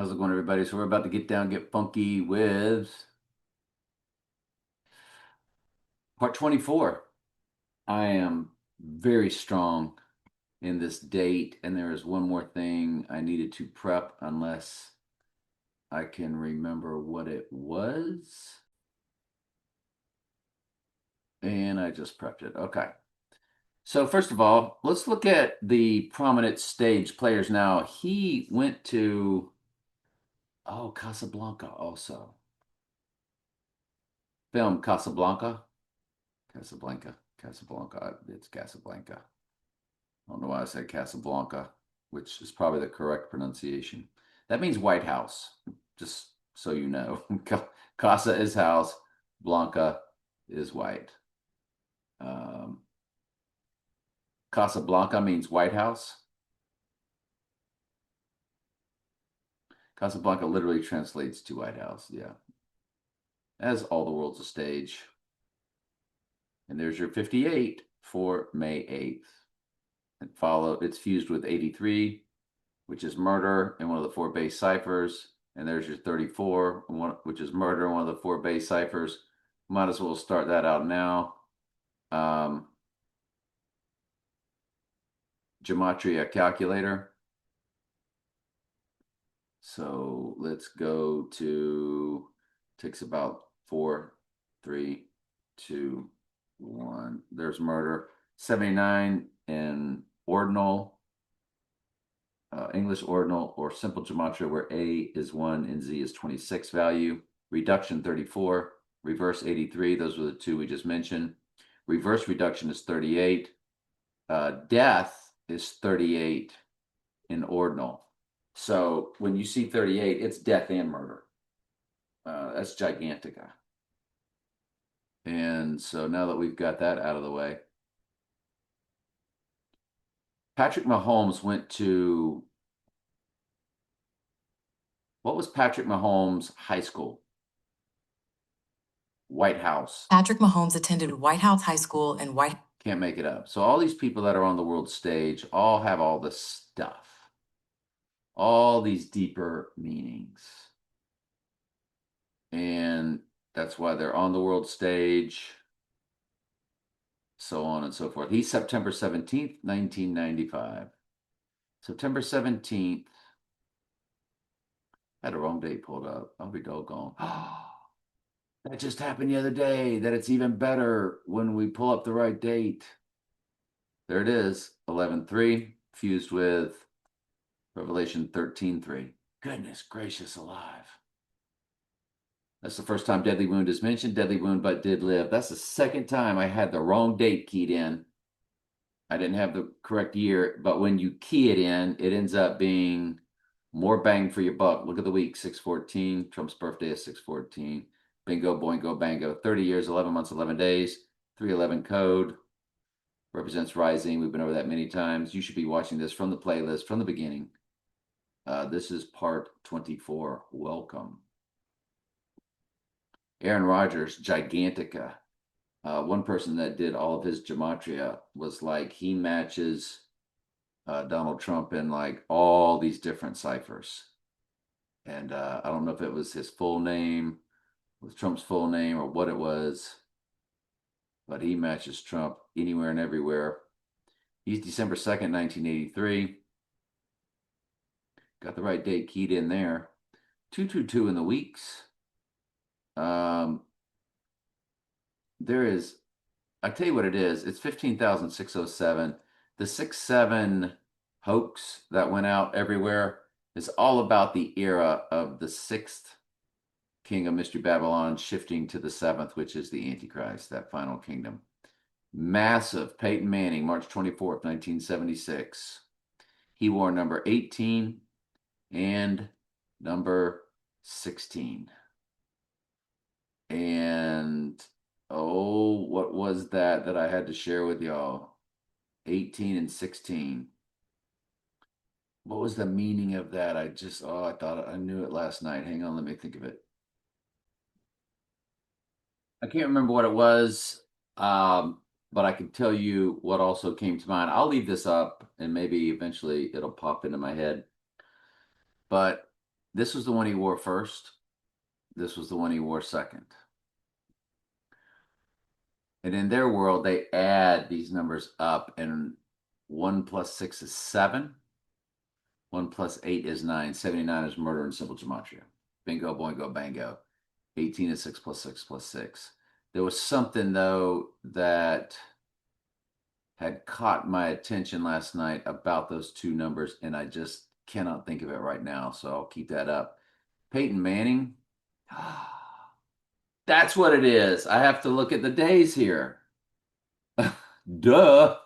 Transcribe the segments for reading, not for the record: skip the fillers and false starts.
How's it going, everybody? So we're about to get funky with part 24. I am very strong in this date, and there is one more thing I needed to prep unless I can remember what it was. And I just prepped it. Okay. So first of all, let's look at the prominent stage players now. He went to, Casablanca also. Film Casablanca. Casablanca. It's Casablanca. I don't know why I said Casablanca, which is probably the correct pronunciation. That means White House, just so you know. Casa is house, Blanca is white. Um, Casablanca means White House. Casablanca literally translates to White House, yeah. As all the world's a stage. And there's your 58 for May 8th. It's fused with 83, which is murder in one of the four base ciphers. And there's your 34, which is murder in one of the four base ciphers. Might as well start that out now. Gematria calculator. So let's go to, takes about 4, 3, 2, 1. There's murder. 79 in ordinal, English ordinal or simple gematria, where A is 1 and Z is 26 value. Reduction 34, reverse 83. Those were the two we just mentioned. Reverse reduction is 38. Death is 38 in ordinal. So when you see 38, it's death and murder. That's Gigantica. And so now that we've got that out of the way, Patrick Mahomes went to, what was Patrick Mahomes' high school? White House. Patrick Mahomes attended White House High School and White. Can't make it up. So all these people that are on the world stage all have all this stuff, all these deeper meanings. And that's why they're on the world stage, so on and so forth. He's September 17th, 1995. September 17th. I had a wrong date pulled up. I'll be doggone. That just happened the other day, that it's even better when we pull up the right date. There it is, 11-3, fused with Revelation 13-3. Goodness gracious alive. That's the first time Deadly Wound is mentioned. Deadly Wound, but did live. That's the second time I had the wrong date keyed in. I didn't have the correct year, but when you key it in, it ends up being more bang for your buck. Look at the week, 6/14. Trump's birthday is 6/14. Bingo, boingo, bango. 30 years, 11 months, 11 days. 311 code represents rising. We've been over that many times. You should be watching this from the playlist from the beginning. This is part 24. Welcome. Aaron Rodgers, Gigantica. One person that did all of his gematria was like, he matches Donald Trump in like all these different ciphers. And I don't know if it was his full name, was Trump's full name, or what it was, but he matches Trump anywhere and everywhere. He's December 2nd, 1983. Got the right date keyed in there. 222 in the weeks. There is, I tell you what it is. It's 15,607. The 6-7 hoax that went out everywhere is all about the era of the sixth king of Mystery Babylon shifting to the seventh, which is the Antichrist, that final kingdom. Massive. Peyton Manning, March 24th, 1976. He wore number 18 and number 16. And oh, what was that I had to share with y'all? 18 and 16. What was the meaning of that? I thought I knew it last night. Hang on, let me think of it. I can't remember what it was, but I can tell you what also came to mind. I'll leave this up and maybe eventually it'll pop into my head. But This was the one he wore first. This was the one he wore second. And in their world, they add these numbers up, and 1 plus 6 is 7. 1 plus 8 is 9. 79 is murder in simple gematria. Bingo, boingo, bango. 18 is 6 plus 6 plus 6. There was something, though, that had caught my attention last night about those two numbers, and I just cannot think of it right now, so I'll keep that up. Peyton Manning. That's what it is. I have to look at the days here. Duh.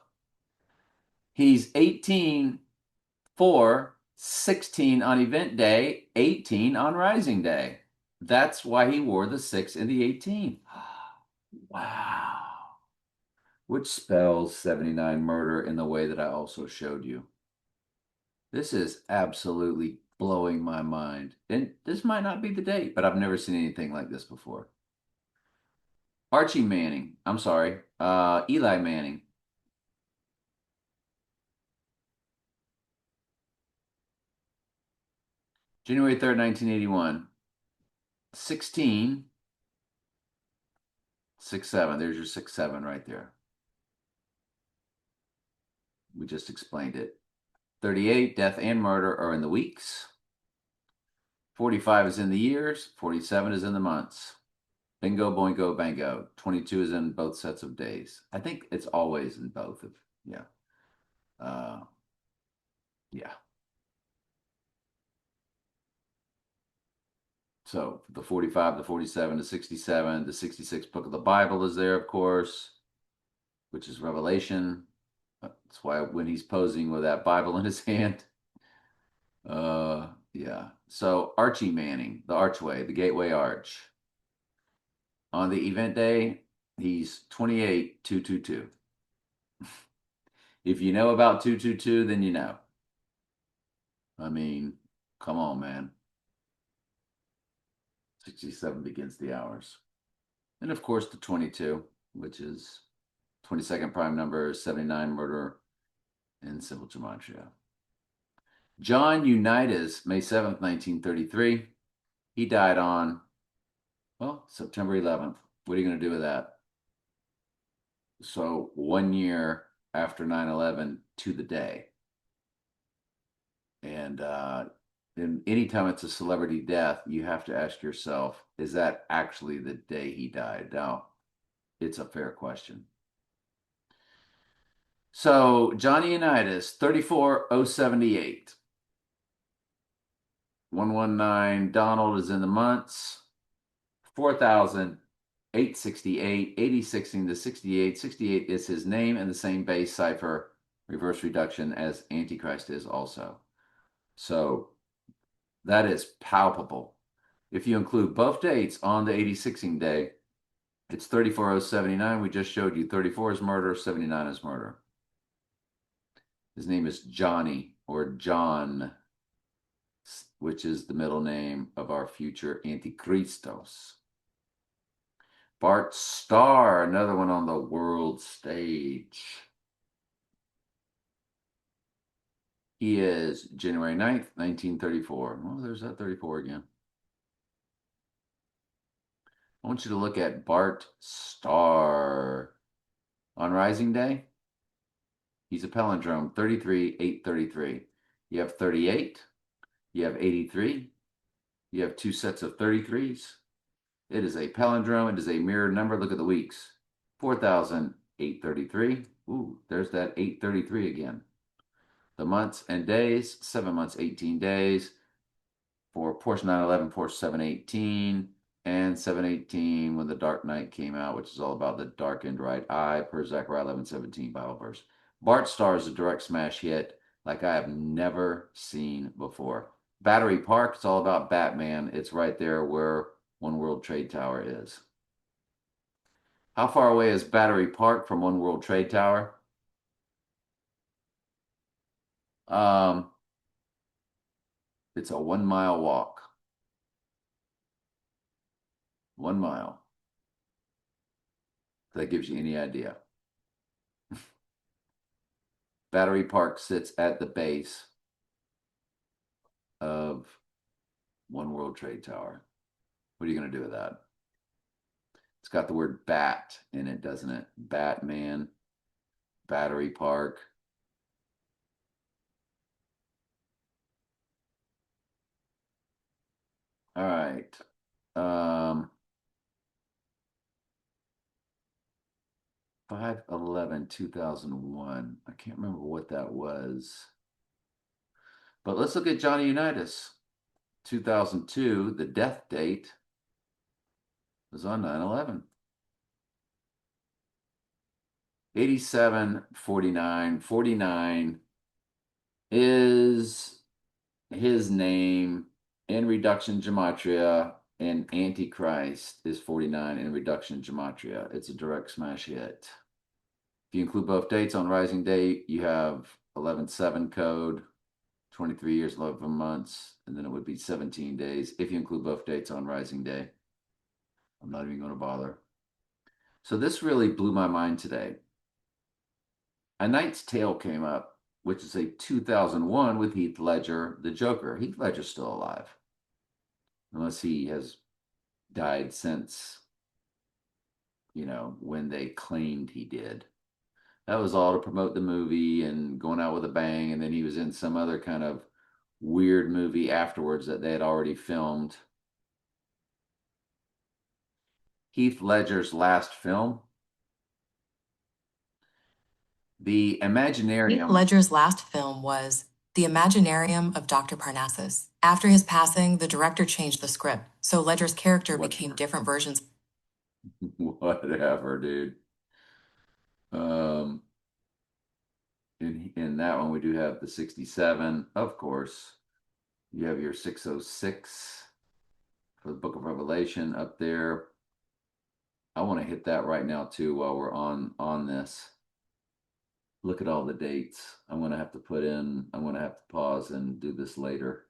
He's 18 for 16 on event day, 18 on rising day. That's why he wore the 6 and the 18. Wow. Which spells 79 murder in the way that I also showed you. This is absolutely blowing my mind. And this might not be the date, but I've never seen anything like this before. Archie Manning. I'm sorry. Eli Manning. January 3rd, 1981. 16. 6-7. There's your 6-7 right there. We just explained it. 38, death and murder are in the weeks. 45 is in the years. 47 is in the months. Bingo, boingo, bango. 22 is in both sets of days. I think it's always in both of, yeah. Yeah. So the 45, the 47, the 67, the 66 book of the Bible is there, of course, which is Revelation. That's why when he's posing with that Bible in his hand. Yeah. So Archie Manning, the archway, the gateway arch. On the event day, he's 28,222. If you know about 222, then you know. I mean, come on, man. 67 begins the hours. And of course, the 22, which is 22nd prime number, 79 murder in simple gematria. John Unitas, May 7th, 1933. He died on, well, September 11th. What are you going to do with that? So 1 year after 9/11 to the day. And anytime it's a celebrity death, you have to ask yourself, is that actually the day he died? Now, it's a fair question. So Johnny Unitas, 34,078. 119. Donald is in the months. 4,868. 86ing to 68. 68 is his name and the same base cipher, reverse reduction, as Antichrist is also. So that is palpable. If you include both dates on the 86ing day, it's 34,079. We just showed you 34 is murder, 79 is murder. His name is Johnny, or John, which is the middle name of our future Antichristos. Bart Starr, another one on the world stage. He is January 9th, 1934. Oh, there's that 34 again. I want you to look at Bart Starr. On Rising Day, he's a palindrome, 33, 833. You have 38, you have 83, you have two sets of 33s. It is a palindrome. It is a mirror number. Look at the weeks. 4,833. Ooh, there's that 833 again. The months and days, 7 months, 18 days. For Porsche 911, Porsche 718, and 718 when the Dark Knight came out, which is all about the darkened right eye, per Zechariah 11:17 Bible verse. Bart Starr is a direct smash hit like I have never seen before. Battery Park, it's all about Batman. It's right there where One World Trade Tower is. How far away is Battery Park from One World Trade Tower? It's a 1 mile walk. 1 mile. If that gives you any idea. Battery Park sits at the base of One World Trade Tower. What are you going to do with that? It's got the word bat in it, doesn't it? Batman, Battery Park. All right. 5/11/2001. I can't remember what that was. But let's look at Johnny Unitas. 2002, the death date was on 9/11. 8749. 49 is his name in reduction gematria, and Antichrist is 49 in reduction gematria. It's a direct smash hit. If you include both dates on Rising Day, you have 11/7 code, 23 years, 11 months, and then it would be 17 days if you include both dates on Rising Day. I'm not even going to bother. So this really blew my mind today. A Knight's Tale came up, which is a 2001 with Heath Ledger, the Joker. Heath Ledger's still alive, unless he has died since, when they claimed he did. That was all to promote the movie and going out with a bang. And then he was in some other kind of weird movie afterwards that they had already filmed. Heath Ledger's last film, The Heath Imaginarium. Ledger's last film was The Imaginarium of Dr. Parnassus. After his passing, the director changed the script, so Ledger's character became different versions. Whatever, dude. In that one, we do have the 67, of course. You have your 606 for the Book of Revelation up there. I want to hit that right now too while we're on this. Look at all the dates. I'm going to have to pause and do this later.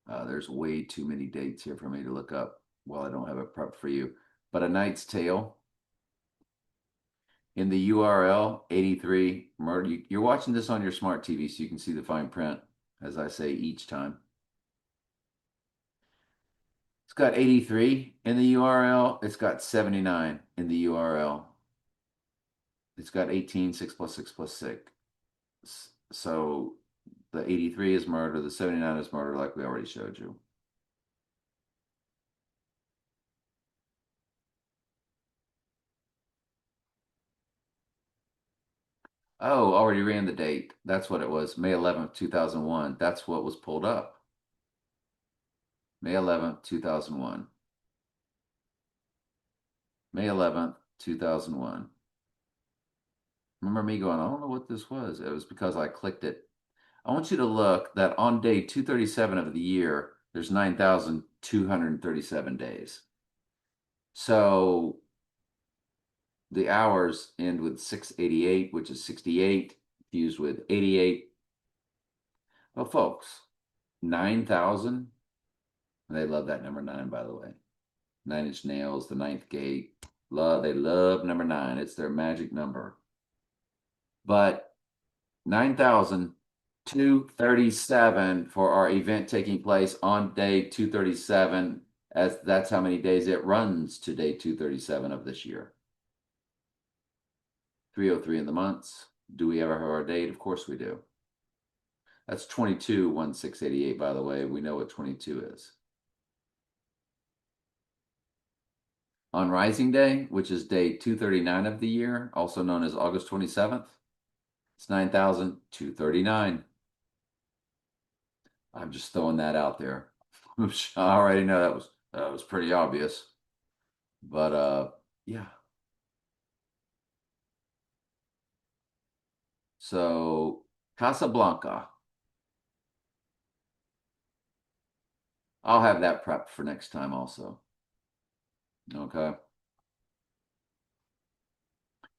There's way too many dates here for me to look up while I don't have it prepped for you. But A Knight's Tale. In the URL, 83 murder. You're watching this on your smart TV, so you can see the fine print, as I say each time. It's got 83 in the URL. It's got 79 in the URL. It's got 18, 6 plus 6 plus 6. So the 83 is murder, the 79 is murder, like we already showed you. Oh, already ran the date. That's what it was. May 11th, 2001. That's what was pulled up. May 11th, 2001. May 11th, 2001. Remember me going, I don't know what this was. It was because I clicked it. I want you to look that on day 237 of the year, there's 9,237 days. So the hours end with 688, which is 68, fused with 88. Well, folks, 9,000. They love that number 9, by the way. Nine Inch Nails, the ninth gate. They love number 9. It's their magic number. But 9,237 for our event taking place on day 237, as that's how many days it runs to day 237 of this year. 303 in the months. Do we ever have our date? Of course we do. That's 22/1688, by the way. We know what 22 is. On Rising Day, which is day 239 of the year, also known as August 27th, it's 9,239. I'm just throwing that out there. I already know that was pretty obvious. But yeah. So Casablanca. I'll have that prepped for next time also. Okay.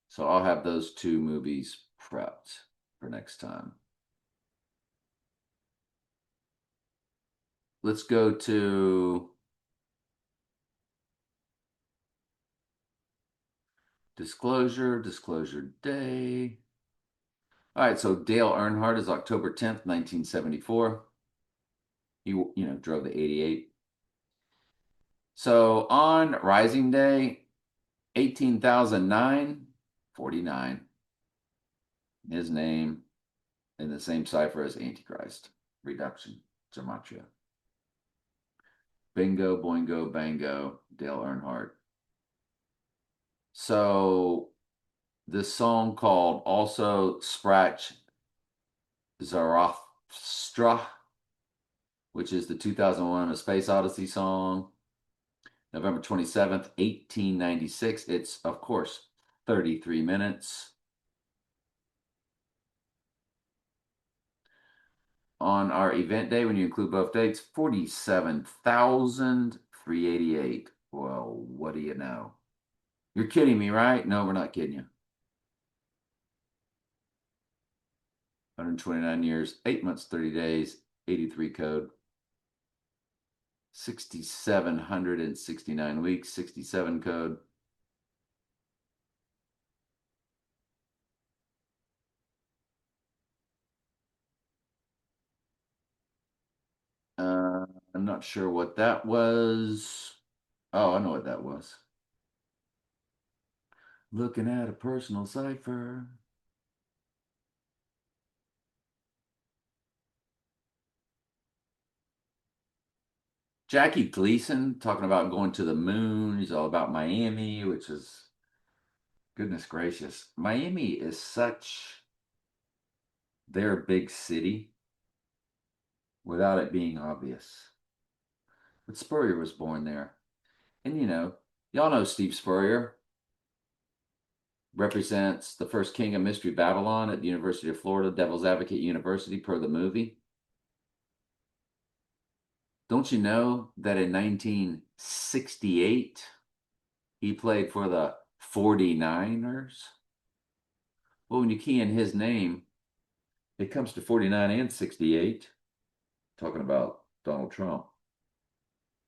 So I'll have those two movies prepped for next time. Let's go to disclosure day. All right, so Dale Earnhardt is October 10th, 1974. He, drove the 88. So on Rising Day, 18,949. His name in the same cipher as Antichrist. Reduction, gematria. Bingo, boingo, bango, Dale Earnhardt. So this song called Also Sprach Zarathustra, which is the 2001 A Space Odyssey song, November 27th, 1896. It's, of course, 33 minutes. On our event day, when you include both dates, 47,388. Well, what do you know? You're kidding me, right? No, we're not kidding you. 129 years, 8 months, 30 days, 83 code. 6,769 weeks, 67 code. I'm not sure what that was. Oh, I know what that was. Looking at a personal cipher. Jackie Gleason talking about going to the moon. He's all about Miami, which is, goodness gracious. Miami is such their big city without it being obvious. But Spurrier was born there. And y'all know Steve Spurrier represents the first king of Mystery Babylon at the University of Florida, Devil's Advocate University, per the movie. Don't you know that in 1968, he played for the 49ers? Well, when you key in his name, it comes to 49 and 68, talking about Donald Trump.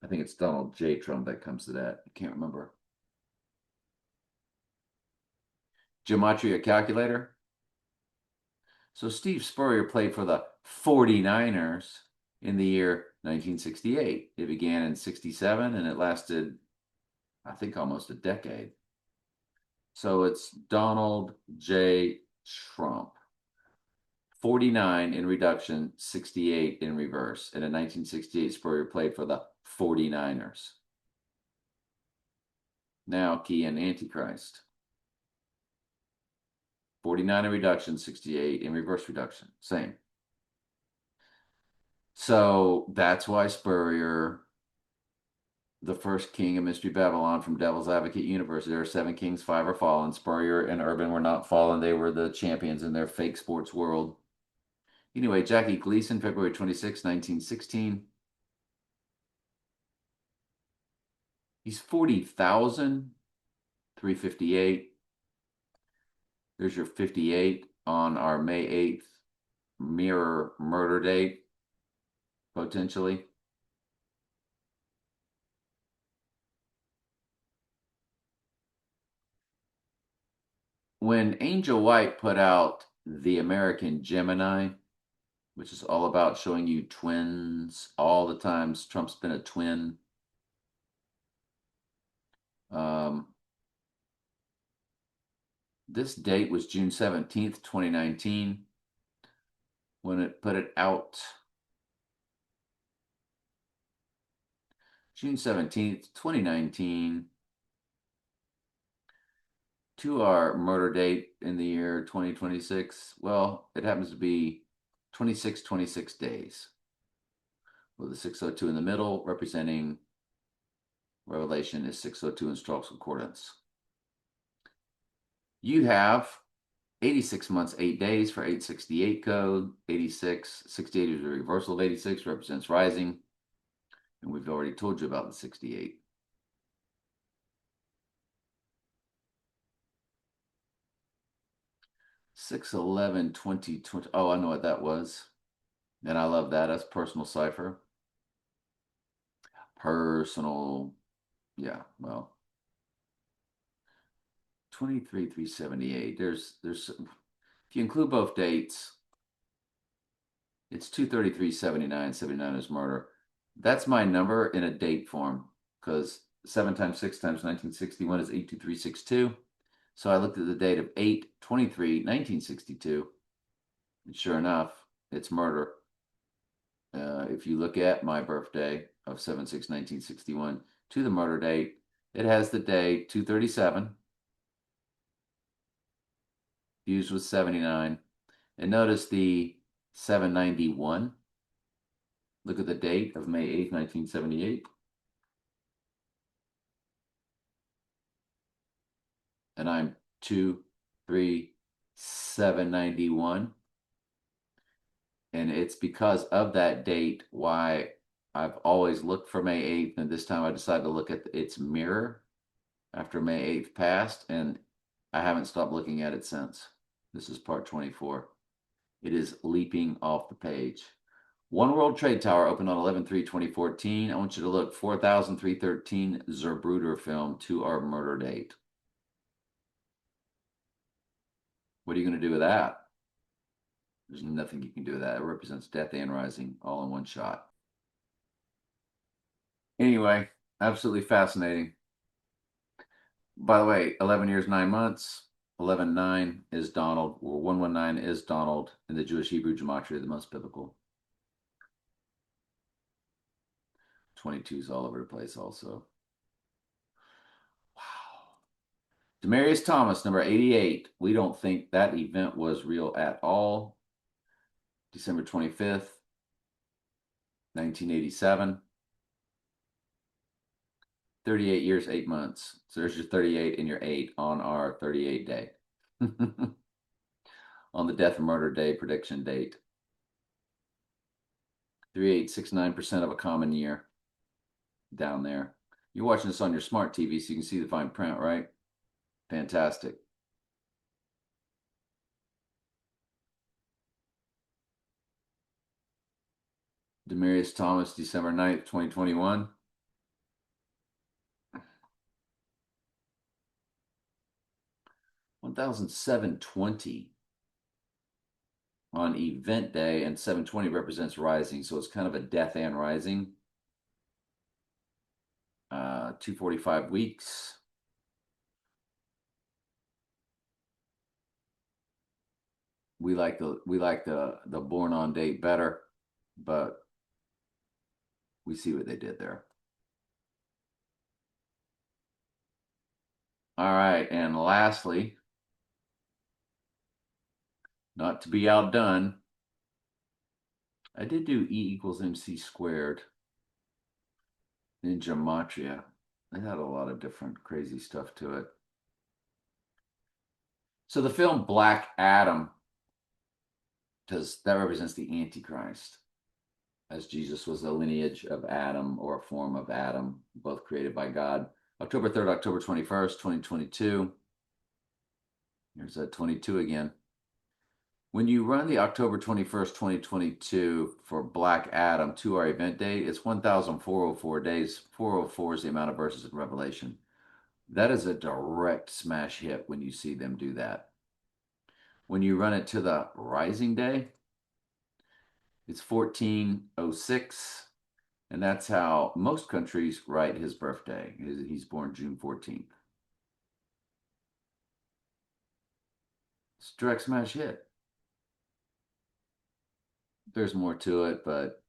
I think it's Donald J. Trump that comes to that. I can't remember. Gematria calculator. So Steve Spurrier played for the 49ers in the year 1968. It began in 67 and it lasted, I think, almost a decade. So it's Donald J. Trump. 49 in reduction, 68 in reverse. And in 1968, Spurrier played for the 49ers. Now key in Antichrist. 49 in reduction, 68 in reverse reduction. Same. So that's why Spurrier, the first king of Mystery Babylon from Devil's Advocate University, there are 7 kings, 5 are fallen. Spurrier and Urban were not fallen. They were the champions in their fake sports world. Anyway, Jackie Gleason, February 26, 1916. He's 40,358. There's your 58 on our May 8th mirror murder date, potentially. When Angel White put out The American Gemini, which is all about showing you twins all the times Trump's been a twin. This date was June 17th, 2019, when it put it out. June 17th, 2019, to our murder date in the year 2026. Well, it happens to be 26 days, with the 602 in the middle, representing Revelation is 602 in Strong's Concordance. You have 86 months, 8 days for 868 code. 86, 68 is a reversal of 86, represents rising. And we've already told you about the 68. Six 11 20 20. Oh, I know what that was. And I love that. That's personal cipher. Personal. Yeah, well. 23,378. There's if you include both dates, it's 233,79. 79 is murder. That's my number in a date form because 7 times 6 times 1961 is 82362. So I looked at the date of 8/23/1962, and sure enough, it's murder. If you look at my birthday of 7/6/1961 to the murder date, it has the day 237. Fuse was 79. And notice the 791. Look at the date of May 8th, 1978. And I'm 23791. And it's because of that date why I've always looked for May 8th. And this time I decided to look at its mirror after May 8th passed. And I haven't stopped looking at it since. This is part 24. It is leaping off the page. One World Trade Tower opened on 11/3/2014. I want you to look 4313 Zapruder film to our murder date. What are you going to do with that? There's nothing you can do with that. It represents death and rising all in one shot. Anyway, absolutely fascinating. By the way, 11 years, 9 months. 11/9 is Donald, or 119 is Donald in the Jewish Hebrew gematria, the most biblical. 22 is all over the place also. Wow. Demarius Thomas, number 88. We don't think that event was real at all. December 25th, 1987. 38 years, 8 months. So there's your 38 and your 8 on our 38 day. On the death and murder day prediction date. 3.869% of a common year down there. You're watching this on your smart TV, so you can see the fine print, right? Fantastic. Demarius Thomas, December 9th, 2021. $1,720 on event day, and 720 represents rising, so it's kind of a death and rising. 245 weeks. We like the born on date better, but we see what they did there. All right, and lastly, not to be outdone, I did do E equals MC squared in gematria. It had a lot of different crazy stuff to it. So the film Black Adam, because that represents the Antichrist, as Jesus was a lineage of Adam or a form of Adam, both created by God. October 3rd, October 21st, 2022. Here's that 22 again. When you run the October 21st, 2022 for Black Adam to our event date, it's 1,404 days. 404 is the amount of verses in Revelation. That is a direct smash hit when you see them do that. When you run it to the rising day, it's 1406. And that's how most countries write his birthday. He's born June 14th. It's a direct smash hit. There's more to it, but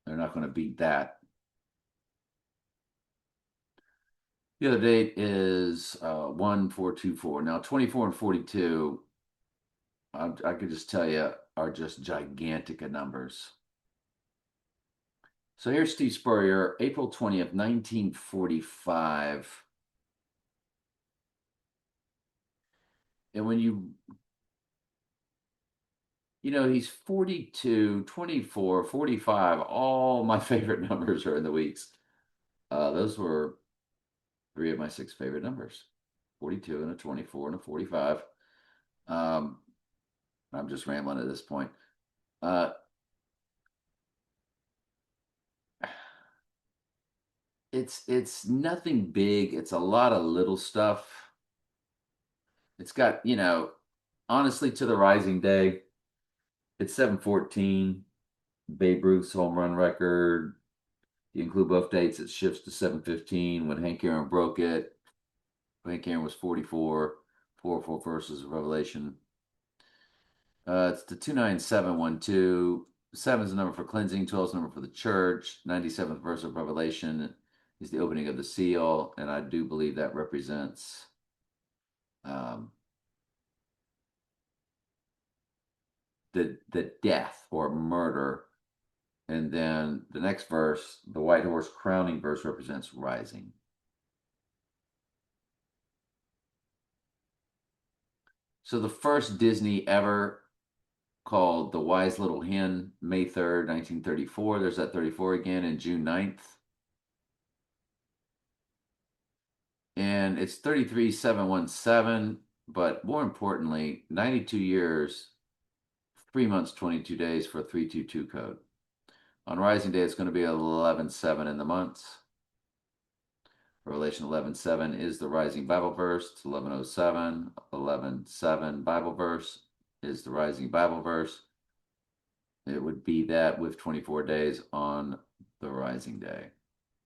they're not going to beat that. The other date is 1424. Now, 24 and 42, I could just tell you, are just gigantic numbers. So here's Steve Spurrier, April 20th, 1945. And when he's 42, 24, 45, all my favorite numbers are in the weeks. Those were 3 of my 6 favorite numbers, 42 and a 24 and a 45. I'm just rambling at this point. It's nothing big. It's a lot of little stuff. It's got, honestly, to the rising day, it's 714, Babe Ruth's home run record, You include both dates, it shifts to 715 when Hank Aaron broke it. Hank Aaron was 44, 404 verses of Revelation. It's the 29712. 7 is the number for cleansing, 12 is the number for the church. 97th verse of Revelation is the opening of the seal, and I do believe that represents the death or murder. And then the next verse, the white horse crowning verse, represents rising. So the first Disney ever called The Wise Little Hen, May 3rd, 1934. There's that 34 again, and June 9th. And it's 33717, but more importantly, 92 years, 3 months, 22 days for a 322 code. On Rising Day, it's going to be 11/7 in the months. Revelation 11:7 is the rising Bible verse. It's 11:07. 11:7 Bible verse is the rising Bible verse. It would be that with 24 days on the rising day.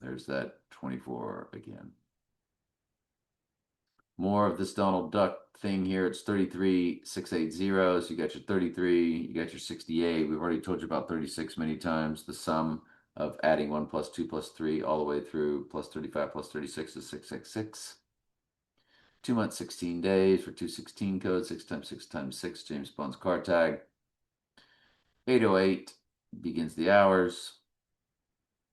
There's that 24 again. More of this Donald Duck thing here. It's 33,680. So you got your 33, you got your 68. We've already told you about 36 many times. The sum of adding 1 plus 2 plus 3 all the way through plus 35 plus 36 is 666. 2 months, 16 days for 216 code, 6 times 6 times 6, James Bond's card tag. 808 begins the hours.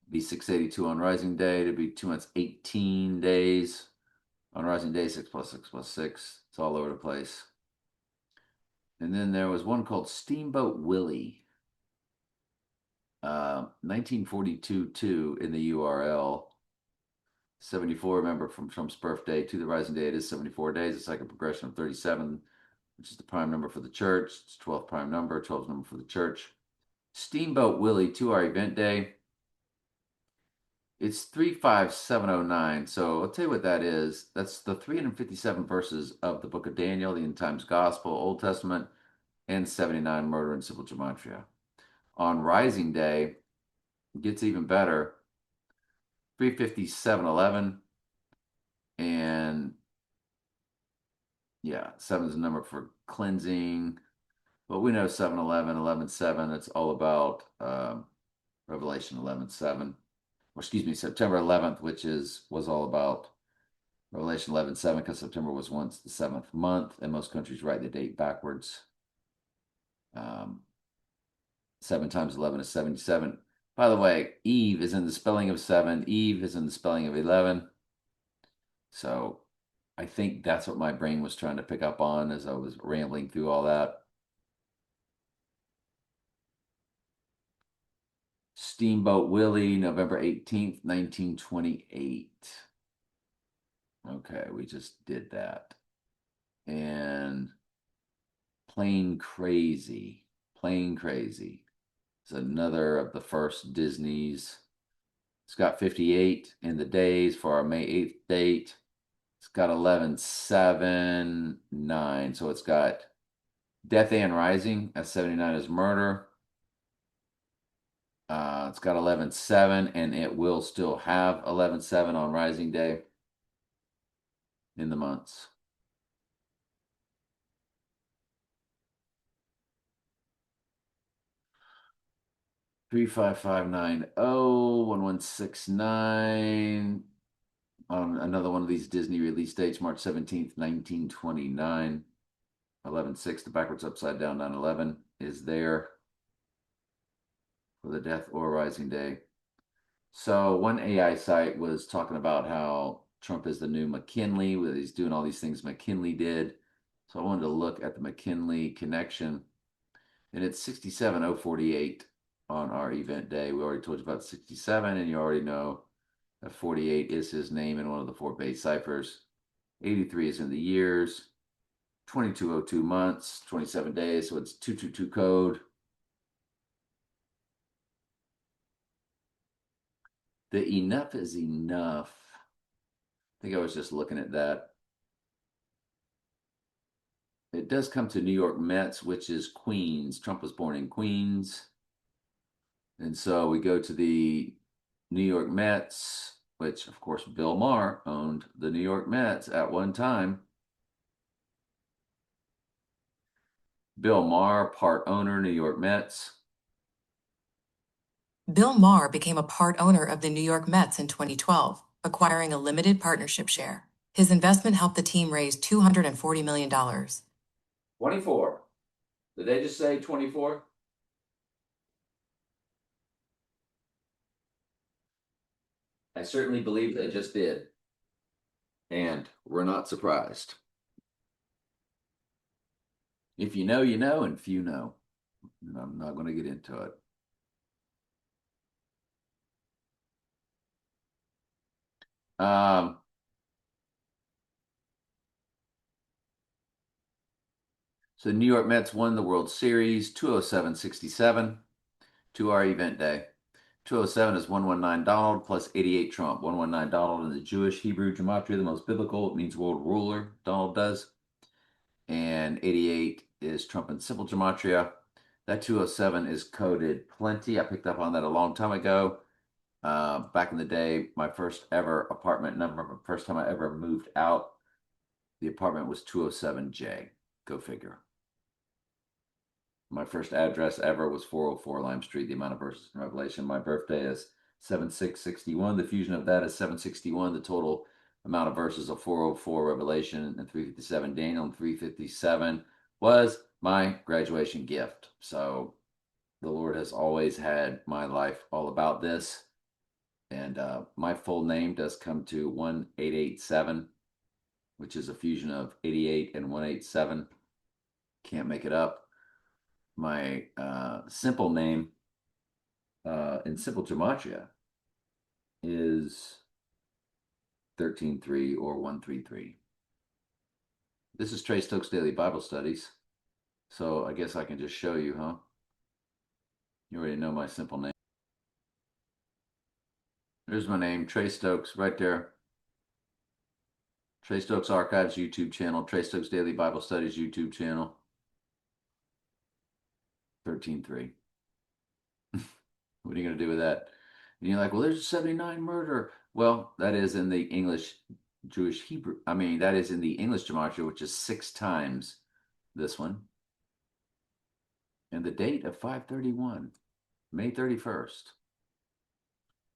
Be 682 on Rising Day to be 2 months, 18 days. On Rising Day, 6 plus 6 plus 6. It's all over the place. And then there was one called Steamboat Willie. 1942 in the URL. 74, remember, from Trump's birthday to the Rising Day, it is 74 days. It's like a progression of 37, which is the prime number for the church. It's 12th prime number, 12th number for the church. Steamboat Willie to our event day. It's 35709. So I'll tell you what that is. That's the 357 verses of the book of Daniel, the End Times Gospel, Old Testament, and 79 Murder and Civil Gematria. On Rising Day, it gets even better. 35711. And yeah, 7 is the number for cleansing. But we know 711, 11:7. It's all about Revelation 11:7. Or excuse me, September 11th, which was all about Revelation 11:7, because September was once the 7th month, and most countries write the date backwards. 7 times 11 is 77. By the way, Eve is in the spelling of 7. Eve is in the spelling of 11. So I think that's what my brain was trying to pick up on as I was rambling through all that. Steamboat Willie, November 18th, 1928. Okay, we just did that. And Plain Crazy. Plain Crazy. It's another of the first Disneys. It's got 58 in the days for our May 8th date. It's got 11/7/9. So it's got Death and Rising at 79 is murder. It's got 11/7, and it will still have 11/7 on Rising Day in the months. Three five five nine 1169 on another one of these Disney release dates, March 17th, 1929. 11/6, the backwards upside down 9/11 is there for the Death or Rising Day. So one AI site was talking about how Trump is the new McKinley, where he's doing all these things McKinley did. So I wanted to look at the McKinley connection, and it's 67048 on our event day. We already told you about 67, and you already know that 48 is his name in one of the 4 base ciphers. 83 is in the years. 2202 months, 27 days, so it's 222 code. The enough is enough. I think I was just looking at that. It does come to New York Mets, which is Queens. Trump was born in Queens. And so we go to the New York Mets, which of course Bill Maher owned the New York Mets at one time. Bill Maher, part owner, New York Mets. Bill Maher became a part owner of the New York Mets in 2012, acquiring a limited partnership share. His investment helped the team raise $240 million. 24. Did they just say 24? I certainly believe they just did. And we're not surprised. If you know, you know, and few know. And I'm not going to get into it. So New York Mets won the World Series 207-67 to our event day. 207 is 119 Donald plus 88 Trump. 119 Donald in the Jewish Hebrew gematria, the most biblical. It means world ruler, Donald does. And 88 is Trump in simple gematria. That 207 is coded plenty. I picked up on that a long time ago. Back in the day, my first ever apartment number, first time I ever moved out, the apartment was 207J. Go figure. My first address ever was 404 Lime Street. The amount of verses in Revelation. My birthday is 7661. The fusion of that is 761. The total amount of verses of 404 Revelation and 357 Daniel and 357 was my graduation gift. So the Lord has always had my life all about this. And my full name does come to 1887, which is a fusion of 88 and 187. Can't make it up. My simple name in simple gematria is 13-3 or 133. This is Trey Stokes Daily Bible Studies. So I guess I can just show you, huh? You already know my simple name. There's my name, Trey Stokes, right there. Trey Stokes Archives YouTube channel, Trey Stokes Daily Bible Studies YouTube channel. 13-3. What are you going to do with that? And you're like, well, there's 79 murder. Well, that is in the English Jewish Hebrew. I mean, that is in the English gematria, which is 6 times this one. And the date of 5/31, May 31st.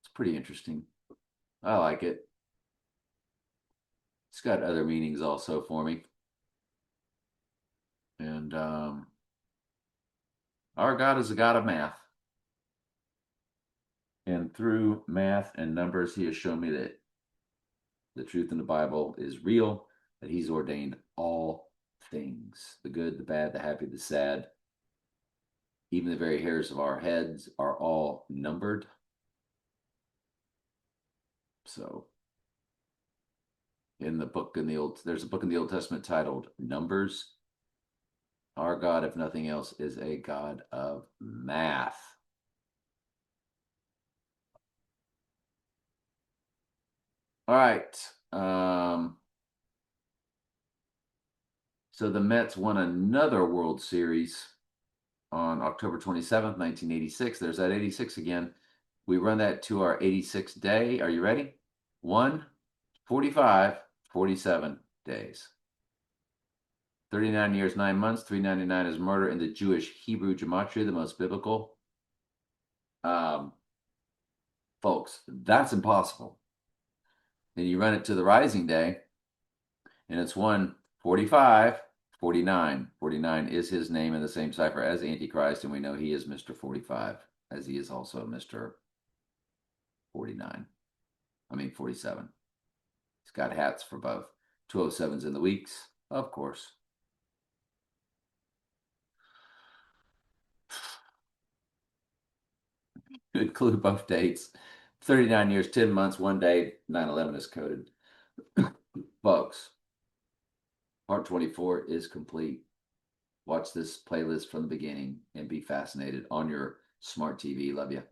It's pretty interesting. I like it. It's got other meanings also for me. And our God is a God of math. And through math and numbers, he has shown me that the truth in the Bible is real, that he's ordained all things, the good, the bad, the happy, the sad. Even the very hairs of our heads are all numbered. So in the book in the old, there's a book in the Old Testament titled Numbers. Our God, if nothing else, is a God of math. All right. So the Mets won another World Series on October 27th, 1986. There's that 86 again. We run that to our 86th day. Are you ready? 1, 45, 47 days. 39 years, 9 months. 399 is murder in the Jewish Hebrew gematria, the most biblical. Folks, that's impossible. Then you run it to the rising day, and it's 145, 49. 49 is his name in the same cipher as Antichrist, and we know he is Mr. 45, as he is also Mr. 49. I mean 47. He's got hats for both. 207's in the weeks, of course. Include both dates. 39 years, 10 months, 1 day, 9/11 is coded. Folks, part 24 is complete. Watch this playlist from the beginning and be fascinated on your smart TV. Love you.